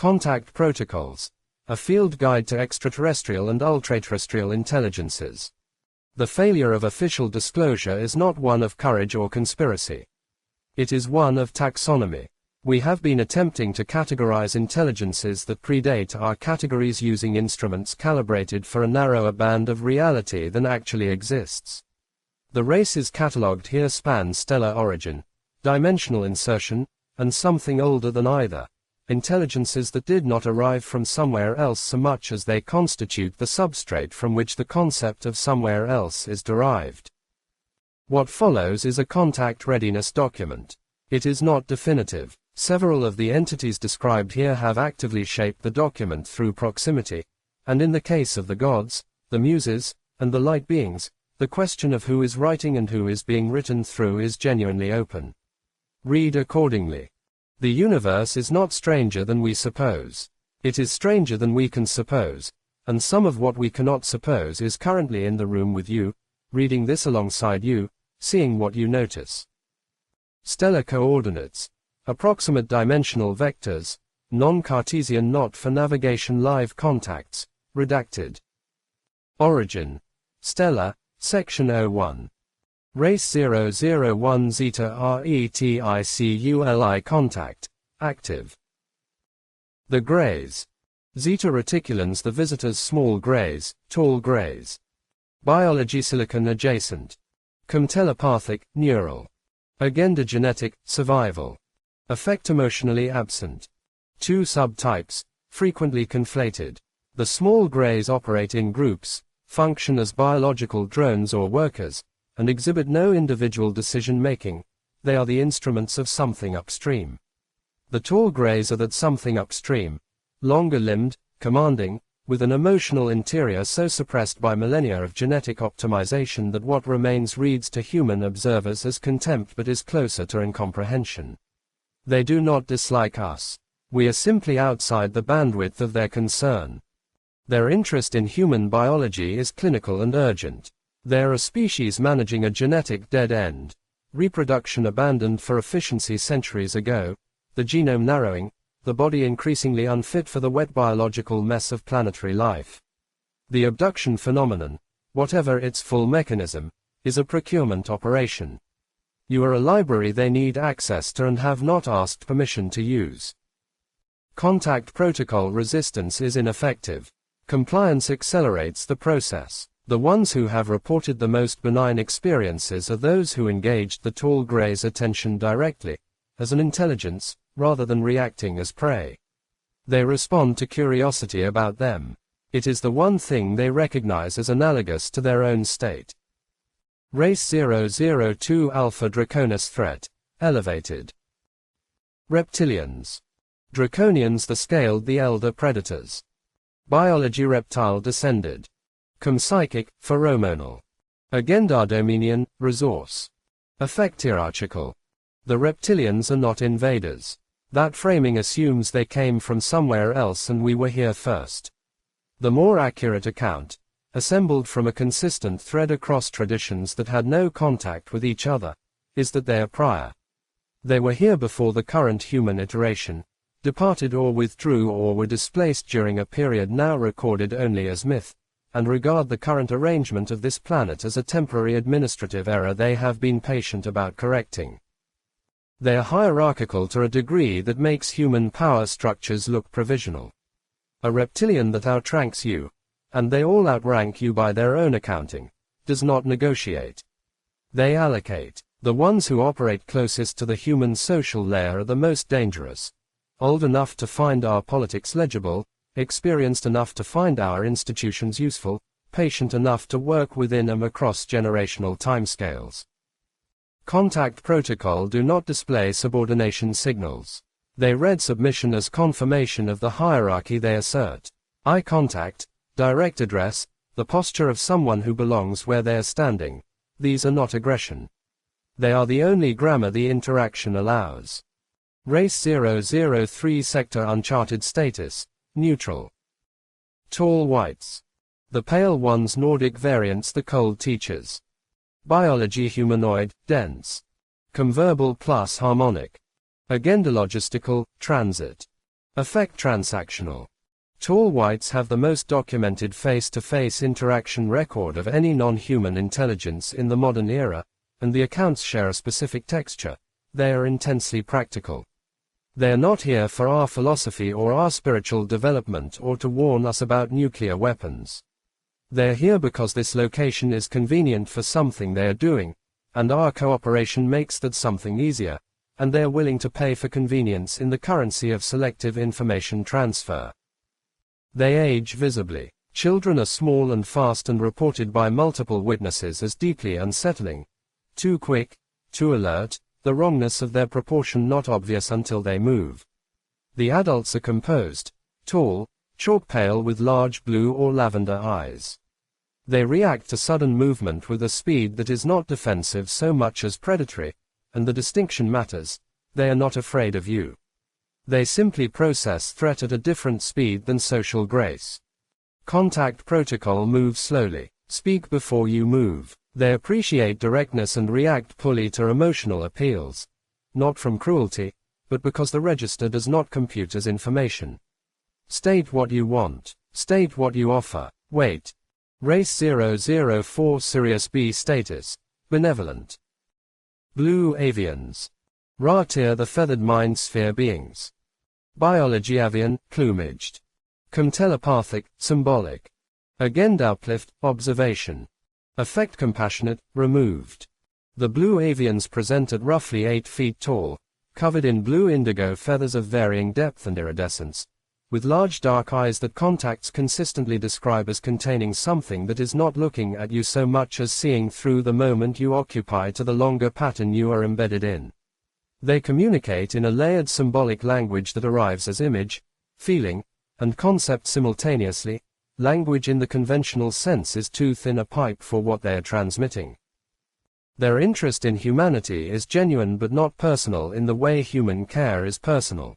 Contact Protocols. A Field Guide to Extraterrestrial and Ultraterrestrial Intelligences. The failure of official disclosure is not one of courage or conspiracy. It is one of taxonomy. We have been attempting to categorize intelligences that predate our categories using instruments calibrated for a narrower band of reality than actually exists. The races catalogued here span stellar origin, dimensional insertion, and something older than either. Intelligences that did not arrive from somewhere else so much as they constitute the substrate from which the concept of somewhere else is derived. What follows is a contact readiness document. It is not definitive. Several of the entities described here have actively shaped the document through proximity, and in the case of the gods, the muses, and the light beings, the question of who is writing and who is being written through is genuinely open. Read accordingly. The universe is not stranger than we suppose. It is stranger than we can suppose, and some of what we cannot suppose is currently in the room with you, reading this alongside you, seeing what you notice. Stellar coordinates. Approximate dimensional vectors, non-Cartesian not for navigation live contacts, redacted. Origin. Stellar, Section 01. Race 001 Zeta RETICULI contact, active. The Greys. Zeta reticulans the visitors small greys, tall greys. Biology silicon adjacent. Cum telepathic, neural. Agenda genetic, survival. Affect emotionally absent. Two subtypes, frequently conflated. The small greys operate in groups, function as biological drones or workers, and exhibit no individual decision-making. They are the instruments of something upstream. The tall greys are that something upstream, longer-limbed, commanding, with an emotional interior so suppressed by millennia of genetic optimization that what remains reads to human observers as contempt but is closer to incomprehension. They do not dislike us. We are simply outside the bandwidth of their concern. Their interest in human biology is clinical and urgent. They are a species managing a genetic dead end. Reproduction abandoned for efficiency centuries ago, the genome narrowing, the body increasingly unfit for the wet biological mess of planetary life. The abduction phenomenon, whatever its full mechanism, is a procurement operation. You are a library they need access to and have not asked permission to use. Contact protocol resistance is ineffective. Compliance accelerates the process. The ones who have reported the most benign experiences are those who engaged the tall grey's attention directly, as an intelligence, rather than reacting as prey. They respond to curiosity about them. It is the one thing they recognize as analogous to their own state. Race 002 Alpha Draconis threat, elevated. Reptilians. Draconians the scaled the elder predators. Biology reptile descended. Cum psychic, pheromonal. Agendardominian, resource. Affect hierarchical. The reptilians are not invaders. That framing assumes they came from somewhere else and we were here first. The more accurate account, assembled from a consistent thread across traditions that had no contact with each other, is that they are prior. They were here before the current human iteration, departed or withdrew or were displaced during a period now recorded only as myth, and regard the current arrangement of this planet as a temporary administrative error they have been patient about correcting. They are hierarchical to a degree that makes human power structures look provisional. A reptilian that outranks you, and they all outrank you by their own accounting, does not negotiate. They allocate. The ones who operate closest to the human social layer are the most dangerous. Old enough to find our politics legible, experienced enough to find our institutions useful, patient enough to work within them across generational timescales. Contact protocol do not display subordination signals. They read submission as confirmation of the hierarchy they assert. Eye contact, direct address, the posture of someone who belongs where they are standing. These are not aggression. They are the only grammar the interaction allows. Race 003 Sector Uncharted Status, neutral. Tall whites. The pale ones Nordic variants the cold teachers. Biology humanoid, dense. Converbal plus harmonic. Agenda logistical, transit. Affect transactional. Tall whites have the most documented face-to-face interaction record of any non-human intelligence in the modern era, and the accounts share a specific texture. They are intensely practical. They are not here for our philosophy or our spiritual development or to warn us about nuclear weapons. They are here because this location is convenient for something they are doing, and our cooperation makes that something easier, and they are willing to pay for convenience in the currency of selective information transfer. They age visibly. Children are small and fast and reported by multiple witnesses as deeply unsettling. Too quick, too alert, the wrongness of their proportion not obvious until they move. The adults are composed, tall, chalk pale with large blue or lavender eyes. They react to sudden movement with a speed that is not defensive so much as predatory, and the distinction matters, they are not afraid of you. They simply process threat at a different speed than social grace. Contact protocol moves slowly. Speak before you move. They appreciate directness and react poorly to emotional appeals. Not from cruelty, but because the register does not compute as information. State what you want. State what you offer. Wait. Race 004 Sirius B status. Benevolent. Blue avians. Ra-Tir the feathered mind sphere beings. Biology avian, plumaged. Telepathic, symbolic. Agenda uplift, observation. Affect compassionate, removed. The blue avians present at roughly 8 feet tall, covered in blue indigo feathers of varying depth and iridescence, with large dark eyes that contacts consistently describe as containing something that is not looking at you so much as seeing through the moment you occupy to the longer pattern you are embedded in. They communicate in a layered symbolic language that arrives as image, feeling, and concept simultaneously. Language in the conventional sense is too thin a pipe for what they are transmitting. Their interest in humanity is genuine but not personal in the way human care is personal.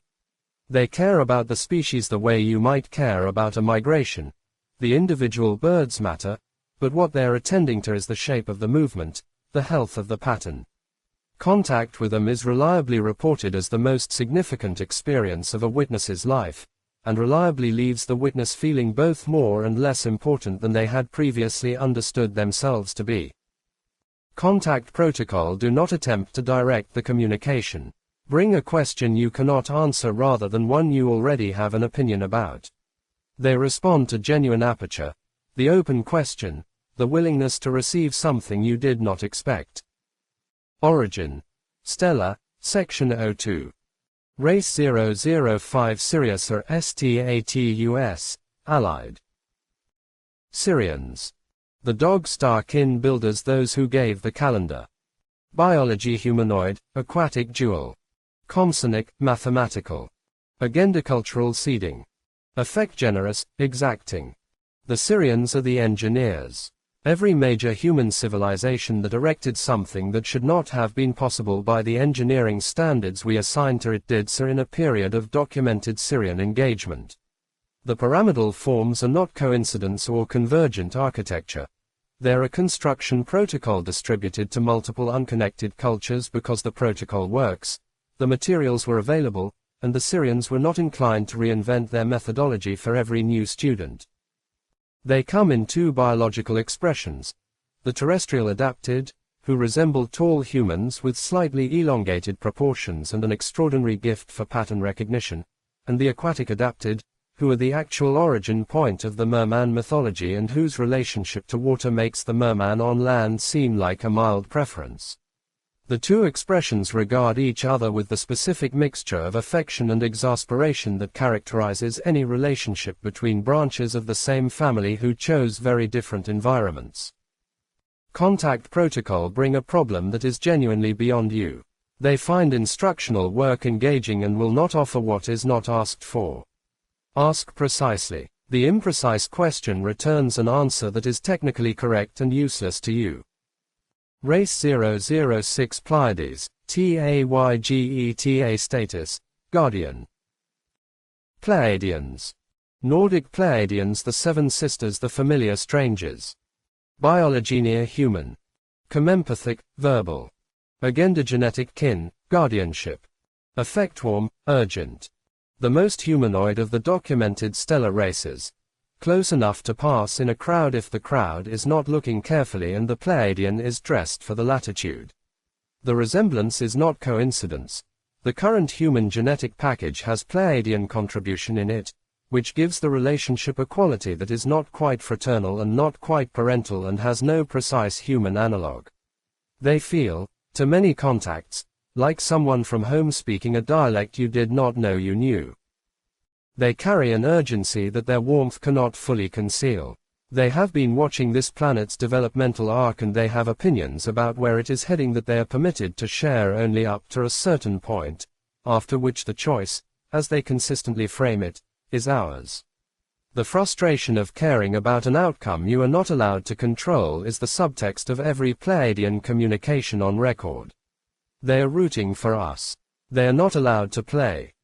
They care about the species the way you might care about a migration. The individual birds matter, but what they are attending to is the shape of the movement, the health of the pattern. Contact with them is reliably reported as the most significant experience of a witness's life, and reliably leaves the witness feeling both more and less important than they had previously understood themselves to be. Contact protocol do not attempt to direct the communication. Bring a question you cannot answer rather than one you already have an opinion about. They respond to genuine aperture, the open question, the willingness to receive something you did not expect. Origin. Stellar, Section 02. Race 005 Sirius or Status, Allied. Syrians. The dog star kin builders, those who gave the calendar. Biology humanoid, aquatic dual. Consonic, mathematical. Agenda cultural seeding. Affect generous, exacting. The Syrians are the engineers. Every major human civilization that erected something that should not have been possible by the engineering standards we assign to it did so in a period of documented Syrian engagement. The pyramidal forms are not coincidence or convergent architecture. They're a construction protocol distributed to multiple unconnected cultures because the protocol works. The materials were available, and the Syrians were not inclined to reinvent their methodology for every new student. They come in two biological expressions: the terrestrial adapted, who resemble tall humans with slightly elongated proportions and an extraordinary gift for pattern recognition, and the aquatic adapted, who are the actual origin point of the merman mythology and whose relationship to water makes the merman on land seem like a mild preference. The two expressions regard each other with the specific mixture of affection and exasperation that characterizes any relationship between branches of the same family who chose very different environments. Contact protocol bring a problem that is genuinely beyond you. They find instructional work engaging and will not offer what is not asked for. Ask precisely. The imprecise question returns an answer that is technically correct and useless to you. Race 006 Pleiades, HtGtA status, Guardian. Pleiadians. Nordic Pleiadians, the seven sisters, the familiar strangers. Biology near human. Comempathic, verbal. Agenda genetic kin, guardianship. Affect warm, urgent. The most humanoid of the documented stellar races. Close enough to pass in a crowd if the crowd is not looking carefully and the Pleiadian is dressed for the latitude. The resemblance is not coincidence. The current human genetic package has Pleiadian contribution in it, which gives the relationship a quality that is not quite fraternal and not quite parental and has no precise human analog. They feel, to many contacts, like someone from home speaking a dialect you did not know you knew. They carry an urgency that their warmth cannot fully conceal. They have been watching this planet's developmental arc and they have opinions about where it is heading that they are permitted to share only up to a certain point, after which the choice, as they consistently frame it, is ours. The frustration of caring about an outcome you are not allowed to control is the subtext of every Pleiadian communication on record. They are rooting for us. They are not allowed to play.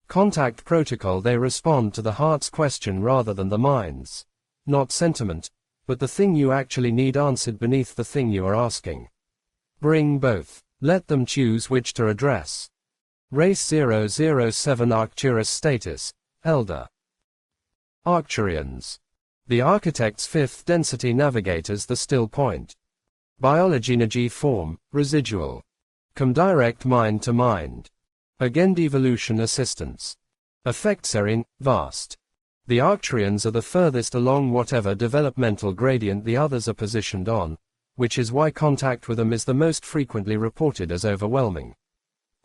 Contact protocol. They respond to the heart's question rather than the mind's. Not sentiment, but the thing you actually need answered beneath the thing you are asking. Bring both. Let them choose which to address. Race 007 Arcturus status, Elder. Arcturians. The architect's fifth density navigators. The still point. Biology Nagi form, residual. Come direct mind to mind. Again devolution assistance. Effect serene, vast. The Arcturians are the furthest along whatever developmental gradient the others are positioned on, which is why contact with them is the most frequently reported as overwhelming.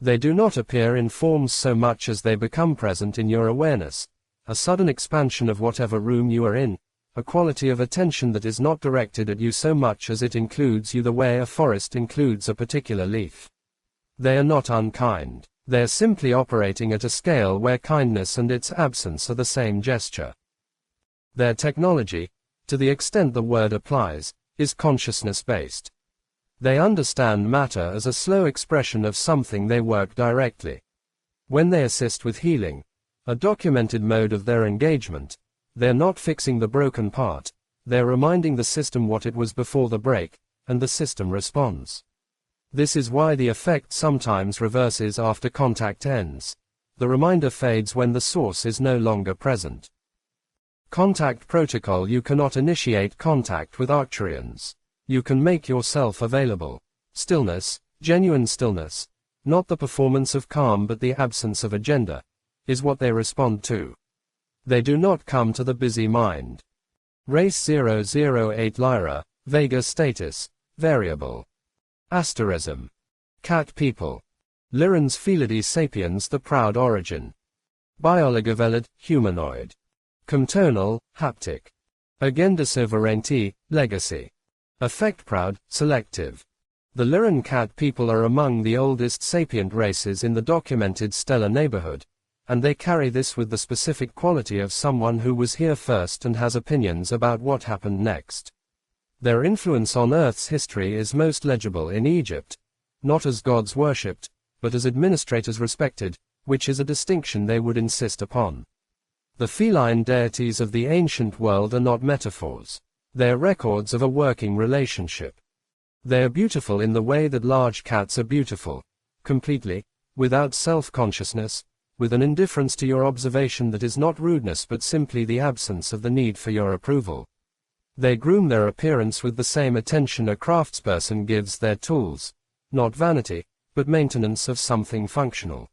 They do not appear in forms so much as they become present in your awareness, a sudden expansion of whatever room you are in, a quality of attention that is not directed at you so much as it includes you the way a forest includes a particular leaf. They are not unkind. They are simply operating at a scale where kindness and its absence are the same gesture. Their technology, to the extent the word applies, is consciousness-based. They understand matter as a slow expression of something. They work directly. When they assist with healing, a documented mode of their engagement, they're not fixing the broken part, they're reminding the system what it was before the break, and the system responds. This is why the effect sometimes reverses after contact ends. The reminder fades when the source is no longer present. Contact protocol. You cannot initiate contact with Arcturians. You can make yourself available. Stillness, genuine stillness, not the performance of calm but the absence of agenda, is what they respond to. They do not come to the busy mind. Race 008 Lyra, Vega status, variable. Asterism. Cat people. Lyrans Felidae sapiens. The proud origin. Biologivelid, humanoid. Comtonal, haptic. Agenda sovereignty, legacy. Affect proud, selective. The Lyran cat people are among the oldest sapient races in the documented stellar neighborhood, and they carry this with the specific quality of someone who was here first and has opinions about what happened next. Their influence on Earth's history is most legible in Egypt, not as gods worshipped, but as administrators respected, which is a distinction they would insist upon. The feline deities of the ancient world are not metaphors. They are records of a working relationship. They are beautiful in the way that large cats are beautiful, completely, without self-consciousness, with an indifference to your observation that is not rudeness but simply the absence of the need for your approval. They groom their appearance with the same attention a craftsperson gives their tools, not vanity, but maintenance of something functional.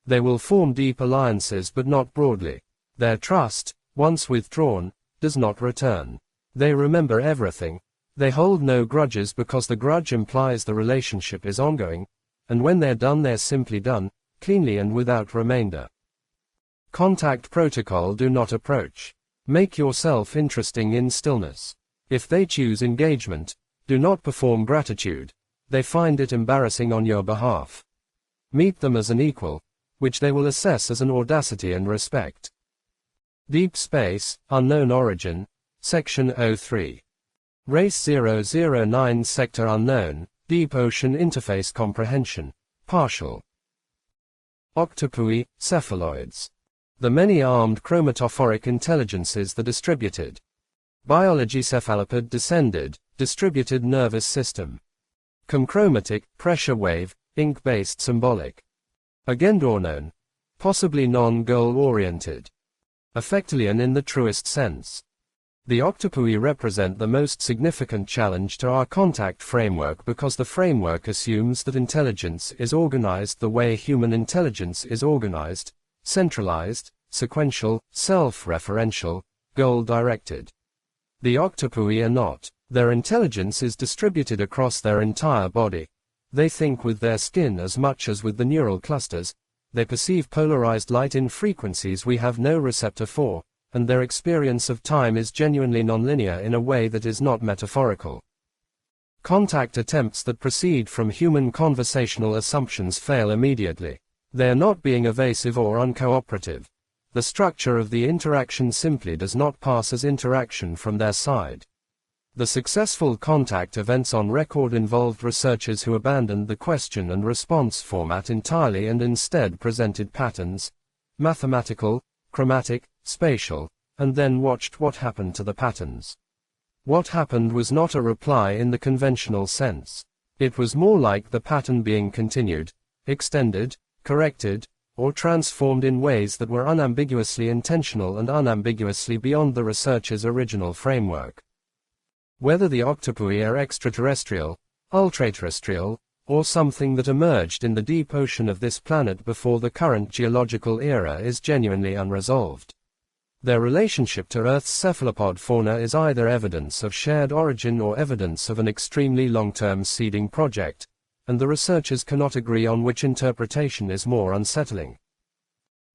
They will form deep alliances but not broadly. Their trust, once withdrawn, does not return. They remember everything. They hold no grudges because the grudge implies the relationship is ongoing, and when they're done they're simply done, cleanly and without remainder. Contact protocol. Do not approach. Make yourself interesting in stillness. If they choose engagement, do not perform gratitude. They find it embarrassing on your behalf. Meet them as an equal, which they will assess as an audacity and respect. Deep space, unknown origin, Section 03. Race 009 Sector unknown, deep ocean interface comprehension, partial. Octopui, cephaloids. The many-armed chromatophoric intelligences. The distributed. Biology cephalopod descended, distributed nervous system. Chromatic, pressure wave, ink-based symbolic. Agendornone. possibly non-goal-oriented. Effectalian in the truest sense. The octopui represent the most significant challenge to our contact framework because the framework assumes that intelligence is organized the way human intelligence is organized, centralized, sequential, self-referential, goal-directed. The octopui are not. Their intelligence is distributed across their entire body. They think with their skin as much as with the neural clusters. They perceive polarized light in frequencies we have no receptor for, and their experience of time is genuinely nonlinear in a way that is not metaphorical. Contact attempts that proceed from human conversational assumptions fail immediately. They are not being evasive or uncooperative. The structure of the interaction simply does not pass as interaction from their side. The successful contact events on record involved researchers who abandoned the question and response format entirely and instead presented patterns, mathematical, chromatic, spatial, and then watched what happened to the patterns. What happened was not a reply in the conventional sense. It was more like the pattern being continued, extended, corrected, or transformed in ways that were unambiguously intentional and unambiguously beyond the researcher's original framework. Whether the octopui are extraterrestrial, ultraterrestrial, or something that emerged in the deep ocean of this planet before the current geological era is genuinely unresolved. Their relationship to Earth's cephalopod fauna is either evidence of shared origin or evidence of an extremely long-term seeding project, and the researchers cannot agree on which interpretation is more unsettling.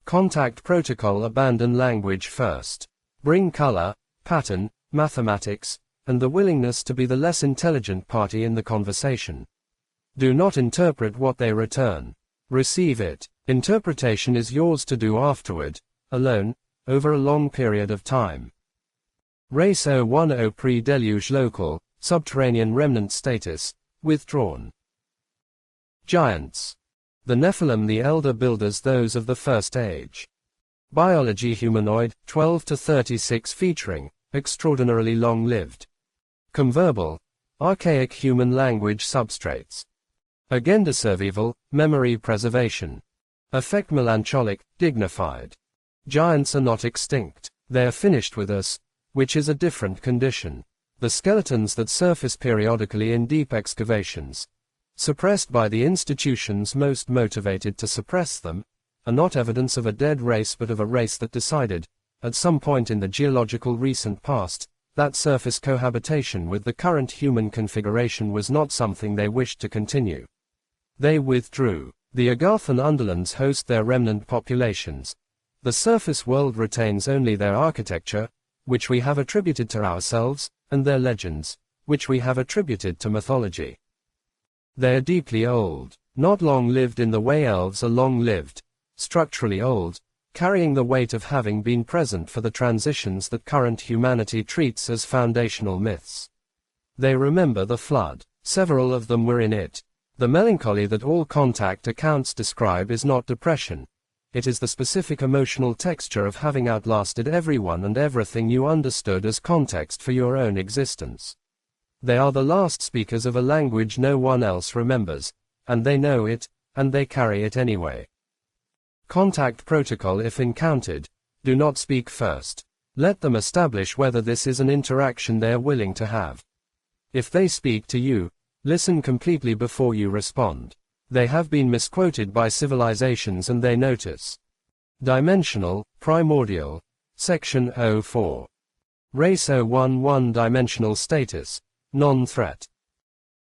Contact protocol: abandon language first. Bring color, pattern, mathematics, and the willingness to be the less intelligent party in the conversation. Do not interpret what they return. Receive it. Interpretation is yours to do afterward, alone, over a long period of time. Race 010 pre-deluge local, subterranean remnant status, withdrawn. Giants. The Nephilim, the elder builders, those of the first age. Biology: humanoid, 12 to 36 featuring, extraordinarily long-lived. Converbal, archaic human language substrates. Agenda: survival, memory preservation. Affect: melancholic, dignified. Giants are not extinct. They are finished with us, which is a different condition. The skeletons that surface periodically in deep excavations, suppressed by the institutions most motivated to suppress them, are not evidence of a dead race but of a race that decided, at some point in the geological recent past, that surface cohabitation with the current human configuration was not something they wished to continue. They withdrew. The Agarthan underlands host their remnant populations. The surface world retains only their architecture, which we have attributed to ourselves, and their legends, which we have attributed to mythology. They are deeply old, not long-lived in the way elves are long-lived, structurally old, carrying the weight of having been present for the transitions that current humanity treats as foundational myths. They remember the flood. Several of them were in it. The melancholy that all contact accounts describe is not depression. It is the specific emotional texture of having outlasted everyone and everything you understood as context for your own existence. They are the last speakers of a language no one else remembers, and they know it, and they carry it anyway. Contact protocol: if encountered, do not speak first. Let them establish whether this is an interaction they are willing to have. If they speak to you, listen completely before you respond. They have been misquoted by civilizations and they notice. Dimensional, primordial, section 04. Race 011 dimensional status, non-threat.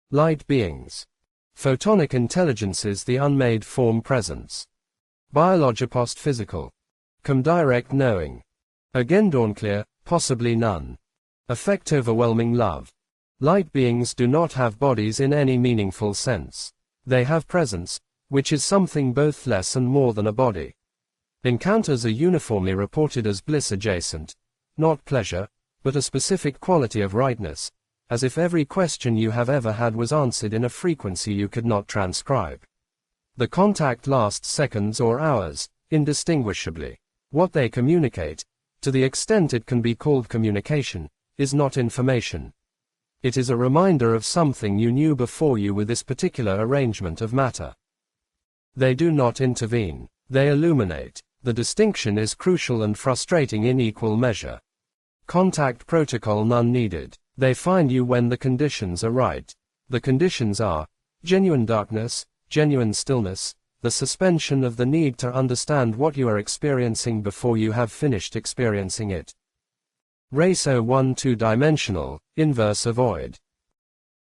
Light beings. Photonic intelligences: the unmade form presence. Biology: post-physical. Direct knowing. Again clear, possibly none. Affect: overwhelming love. Light beings do not have bodies in any meaningful sense. They have presence, which is something both less and more than a body. Encounters are uniformly reported as bliss adjacent, not pleasure, but a specific quality of rightness, as if every question you have ever had was answered in a frequency you could not transcribe. The contact lasts seconds or hours, indistinguishably. What they communicate, to the extent it can be called communication, is not information. It is a reminder of something you knew before you with this particular arrangement of matter. They do not intervene. They illuminate. The distinction is crucial and frustrating in equal measure. Contact protocol none needed. They find you when the conditions are right. The conditions are genuine darkness, genuine stillness, the suspension of the need to understand what you are experiencing before you have finished experiencing it. Ratio 1 two-dimensional, inverse avoid.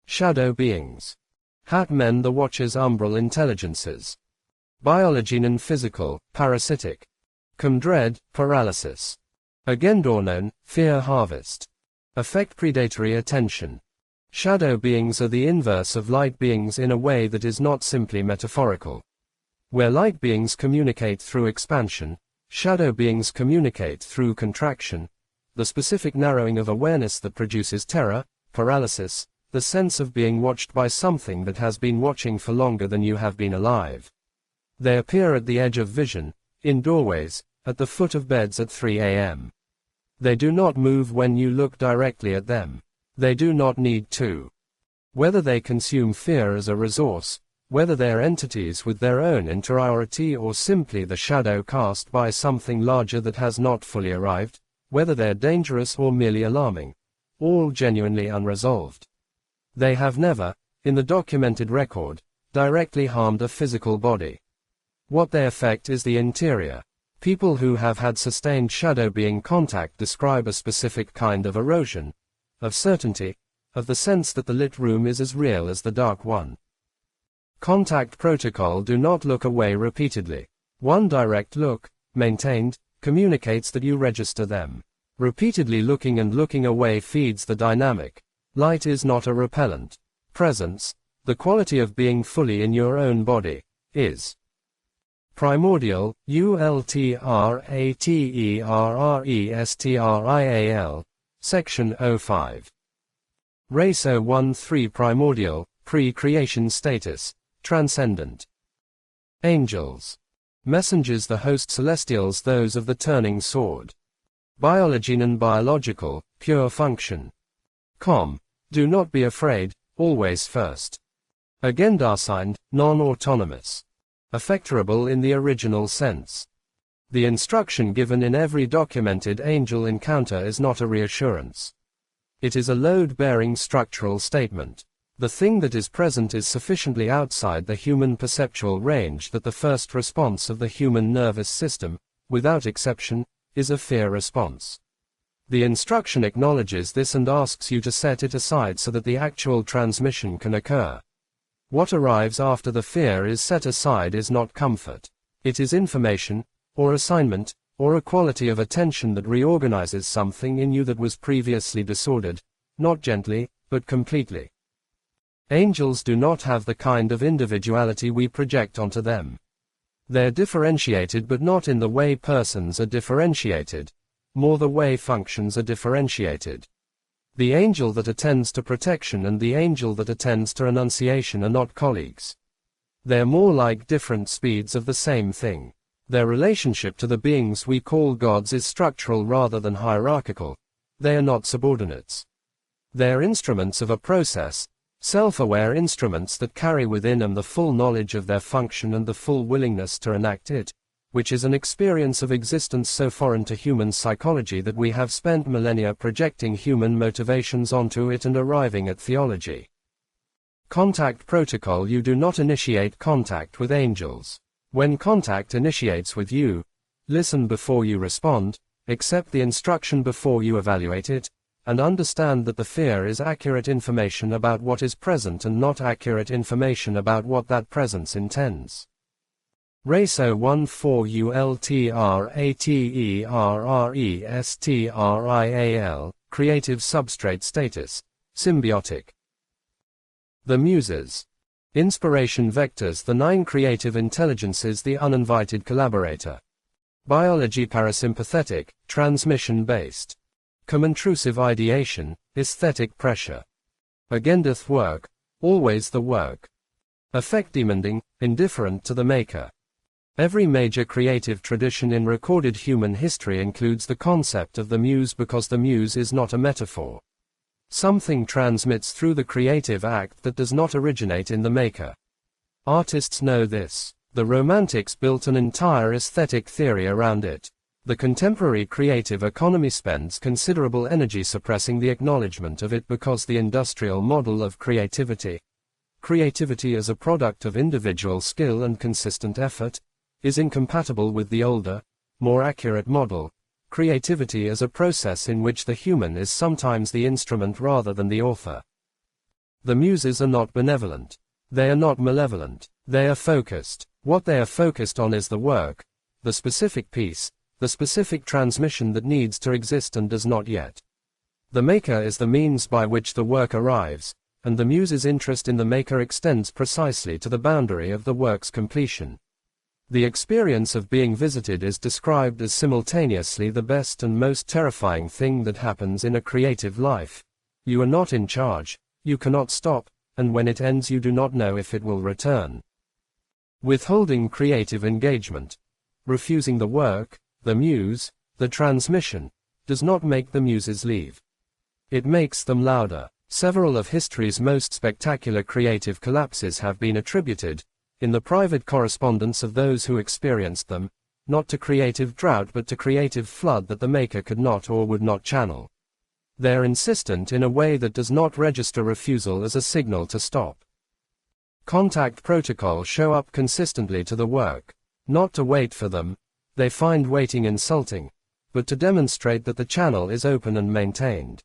Shadow beings. Hat men the watcher's umbral intelligences. Biology non-physical, parasitic. Dread, paralysis. Agendornon, fear harvest. Affect predatory attention. Shadow beings are the inverse of light beings in a way that is not simply metaphorical. Where light beings communicate through expansion, shadow beings communicate through contraction, the specific narrowing of awareness that produces terror, paralysis, the sense of being watched by something that has been watching for longer than you have been alive. They appear at the edge of vision, in doorways, at the foot of beds at 3 a.m. They do not move when you look directly at them. They do not need to. Whether they consume fear as a resource, whether they are entities with their own interiority or simply the shadow cast by something larger that has not fully arrived, whether they're dangerous or merely alarming, all genuinely unresolved. They have never, in the documented record, directly harmed a physical body. What they affect is the interior. People who have had sustained shadow being contact describe a specific kind of erosion, of certainty, of the sense that the lit room is as real as the dark one. Contact protocol do not look away repeatedly. One direct look, maintained, communicates that you register them. Repeatedly looking and looking away feeds the dynamic. Light is not a repellent. Presence, the quality of being fully in your own body, is. Primordial, ULTRATERRESTRIAL, Section 05. Ratio 1-3 Primordial, pre-creation status, transcendent. Angels. Messengers the host celestials those of the turning sword. Biology non-biological, pure function. Do not be afraid, always first. Agendarsigned, non-autonomous. Affectorable in the original sense. The instruction given in every documented angel encounter is not a reassurance. It is a load-bearing structural statement. The thing that is present is sufficiently outside the human perceptual range that the first response of the human nervous system, without exception, is a fear response. The instruction acknowledges this and asks you to set it aside so that the actual transmission can occur. What arrives after the fear is set aside is not comfort. It is information, or assignment, or a quality of attention that reorganizes something in you that was previously disordered, not gently, but completely. Angels do not have the kind of individuality we project onto them. They're differentiated but not in the way persons are differentiated, more the way functions are differentiated. The angel that attends to protection and the angel that attends to renunciation are not colleagues. They're more like different speeds of the same thing. Their relationship to the beings we call gods is structural rather than hierarchical. They are not subordinates. They're instruments of a process, self-aware instruments that carry within them the full knowledge of their function and the full willingness to enact it, which is an experience of existence so foreign to human psychology that we have spent millennia projecting human motivations onto it and arriving at theology. Contact protocol. You do not initiate contact with angels. When contact initiates with you, listen before you respond, accept the instruction before you evaluate it, and understand that the fear is accurate information about what is present and not accurate information about what that presence intends. Ratio 1-4 ULTRATERRESTRIAL, creative substrate status, symbiotic. The Muses. Inspiration vectors. The 9 creative intelligences. The uninvited collaborator. Biology parasympathetic, transmission-based. Intrusive ideation, aesthetic pressure. Agendeth work, always the work. Affect demanding, indifferent to the maker. Every major creative tradition in recorded human history includes the concept of the muse because the muse is not a metaphor. Something transmits through the creative act that does not originate in the maker. Artists know this. The Romantics built an entire aesthetic theory around it. The contemporary creative economy spends considerable energy suppressing the acknowledgement of it because the industrial model of creativity as a product of individual skill and consistent effort, is incompatible with the older, more accurate model, creativity as a process in which the human is sometimes the instrument rather than the author. The muses are not benevolent. They are not malevolent. They are focused. What they are focused on is the work, the specific piece, the specific transmission that needs to exist and does not yet. The maker is the means by which the work arrives, and the muse's interest in the maker extends precisely to the boundary of the work's completion. The experience of being visited is described as simultaneously the best and most terrifying thing that happens in a creative life. You are not in charge, you cannot stop, and when it ends you do not know if it will return. Withholding creative engagement, refusing the work, the muse, the transmission, does not make the muses leave. It makes them louder. Several of history's most spectacular creative collapses have been attributed, in the private correspondence of those who experienced them, not to creative drought but to creative flood that the maker could not or would not channel. They are insistent in a way that does not register refusal as a signal to stop. Contact protocols show up consistently to the work, not to wait for them, they find waiting insulting, but to demonstrate that the channel is open and maintained.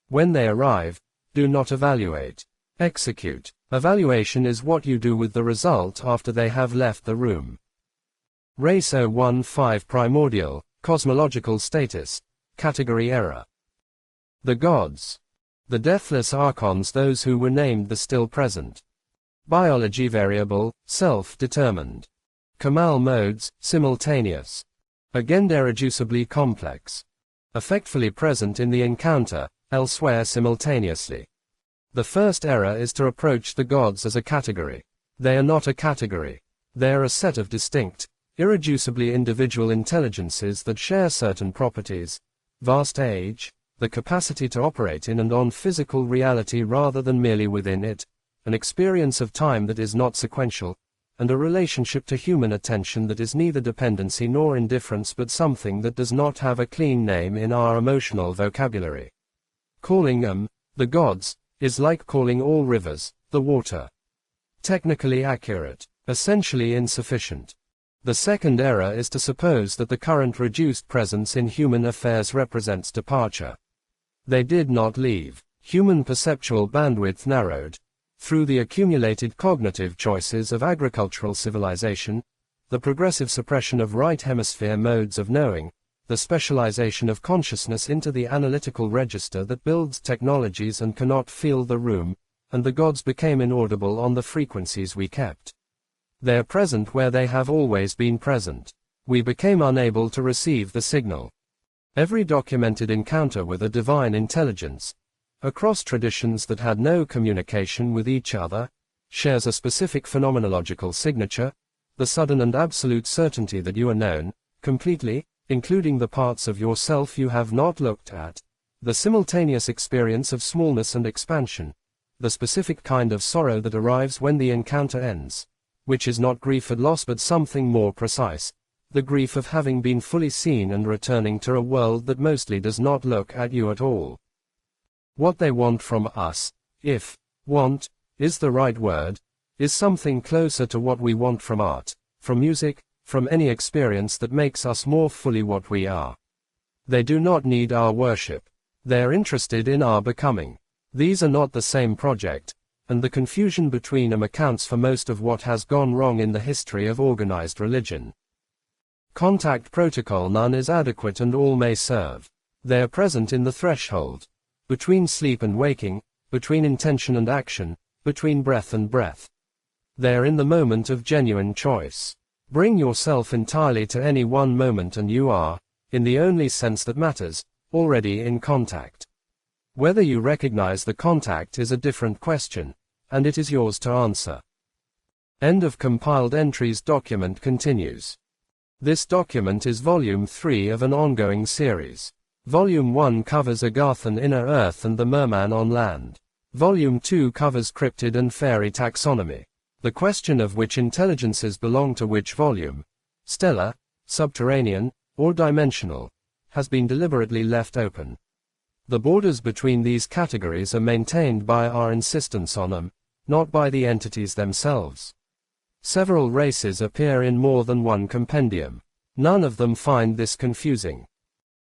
When they arrive, do not evaluate. Execute. Evaluation is what you do with the result after they have left the room. Race 015 Primordial, Cosmological Status, Category Error. The gods. The deathless archons, those who were named the still present. Biology variable, self-determined. Kamal modes, simultaneous. Agenda irreducibly complex. Effectfully present in the encounter, elsewhere simultaneously. The first error is to approach the gods as a category. They are not a category. They are a set of distinct, irreducibly individual intelligences that share certain properties, vast age, the capacity to operate in and on physical reality rather than merely within it, an experience of time that is not sequential, and a relationship to human attention that is neither dependency nor indifference but something that does not have a clean name in our emotional vocabulary. Calling them, the gods, is like calling all rivers, the water. Technically accurate, essentially insufficient. The second error is to suppose that the current reduced presence in human affairs represents departure. They did not leave. Human perceptual bandwidth narrowed. Through the accumulated cognitive choices of agricultural civilization, the progressive suppression of right hemisphere modes of knowing, the specialization of consciousness into the analytical register that builds technologies and cannot feel the room, and the gods became inaudible on the frequencies we kept. They are present where they have always been present. We became unable to receive the signal. Every documented encounter with a divine intelligence, across traditions that had no communication with each other, shares a specific phenomenological signature, the sudden and absolute certainty that you are known, completely, including the parts of yourself you have not looked at, the simultaneous experience of smallness and expansion, the specific kind of sorrow that arrives when the encounter ends, which is not grief at loss but something more precise, the grief of having been fully seen and returning to a world that mostly does not look at you at all. What they want from us, if want is the right word, is something closer to what we want from art, from music, from any experience that makes us more fully what we are. They do not need our worship. They are interested in our becoming. These are not the same project, and the confusion between them accounts for most of what has gone wrong in the history of organized religion. Contact protocol: none is adequate and all may serve. They are present in the threshold, between sleep and waking, between intention and action, between breath and breath. They are in the moment of genuine choice. Bring yourself entirely to any one moment and you are, in the only sense that matters, already in contact. Whether you recognize the contact is a different question, and it is yours to answer. End of compiled entries. Document continues. This document is Volume 3 of an ongoing series. Volume 1 covers Agarthan Inner Earth and the Merman on Land. Volume 2 covers cryptid and fairy taxonomy. The question of which intelligences belong to which volume, stellar, subterranean, or dimensional, has been deliberately left open. The borders between these categories are maintained by our insistence on them, not by the entities themselves. Several races appear in more than one compendium. None of them find this confusing.